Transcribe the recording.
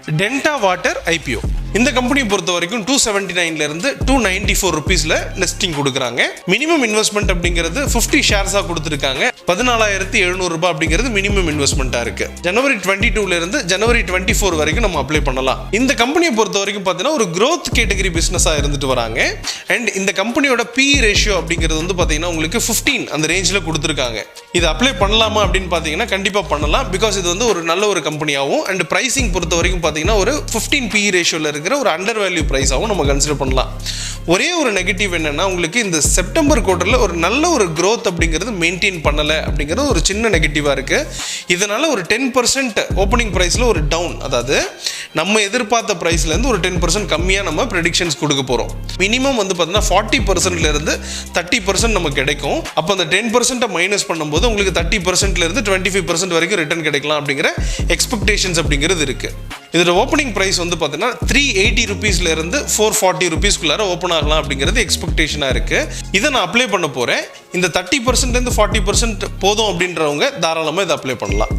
டென்டா water IPO. இந்த கம்பெனியை பொறுத்த வரைக்கும் 279 இருந்து 294 rupeesல லிஸ்டிங் கொடுக்குறாங்க. மினிமம் இன்வெஸ்ட்மெண்ட் அப்படிங்கிறது 50 ஷேர்ஸா கொடுத்துருக்காங்க. 14,700 ரூபாய் அப்படிங்கிறது மினிமம் இன்வெஸ்ட்மெண்ட்டா இருக்கு. ஜனவரி 22 இருந்து ஜனவரி 24 வரைக்கும் நம்ம அப்ளை பண்ணலாம். இந்த கம்பெனியை பொறுத்த வரைக்கும் பார்த்தீங்கன்னா ஒரு growth கேட்டகரி பிசினஸா இருந்துட்டு வராங்க. அண்ட் இந்த கம்பெனியோட PE ரேஷியோ அப்படிங்கிறது வந்து பார்த்தீங்கன்னா உங்களுக்கு 15 அந்த ரேஞ்சில் கொடுத்துருக்காங்க. இது அப்ளை பண்ணலாமா அப்படின்னு பார்த்தீங்கன்னா கண்டிப்பாக பண்ணலாம். பிகாஸ் இது வந்து ஒரு நல்ல ஒரு கம்பெனியாகவும் அண்ட் ப்ரைசிங் பொறுத்த வரைக்கும் பார்த்தீங்கன்னா ஒரு 15 PE ரேஷியோவில் இருக்கிற ஒரு அண்டர் வேல்யூ ப்ரைஸாகவும் நம்ம கன்சிடர் பண்ணலாம். ஒரே ஒரு நெகட்டிவ் என்னன்னா உங்களுக்கு இந்த செப்டம்பர் குவார்ட்டரில் ஒரு நல்ல ஒரு growth அப்படிங்கிறது மெயின்டைன் பண்ணலை அப்படிங்கிறது ஒரு சின்ன நெகட்டிவாக இருக்குது. இதனால் ஒரு 10% ஓப்பனிங் ப்ரைஸில் ஒரு டவுன், அதாவது நம்ம எதிர்பார்த்த ப்ரைஸ்லேருந்து ஒரு 10% கம்மியாக நம்ம ப்ரெடிக்ஷன்ஸ் கொடுக்க போகிறோம். மினிமம் வந்து பார்த்தீங்கன்னா 40%லேருந்து 30% நமக்கு கிடைக்கும். அப்போ அந்த 10% மைனஸ் பண்ணும்போது உங்களுக்கு 30%லேருந்து 25% வரைக்கும் ரிட்டர்ன் கிடைக்கலாம் அப்படிங்கிற எக்ஸ்பெக்டேஷன்ஸ் அப்படிங்கிறது இருக்குது. இதோட ஓப்பனிங் ப்ரைஸ் வந்து பார்த்தீங்கன்னா 380 rupeesலேருந்து 440 rupeesக்குள்ளார ஓப்பன் ஆகலாம் அப்படிங்கிறது எக்ஸ்பெக்டேஷனாக இருக்குது. இதை நான் அப்ளை பண்ண போகிறேன். இந்த 30%லேருந்து 40% போதும் அப்படின்றவங்க தாராளமாக இதை அப்ளை பண்ணலாம்.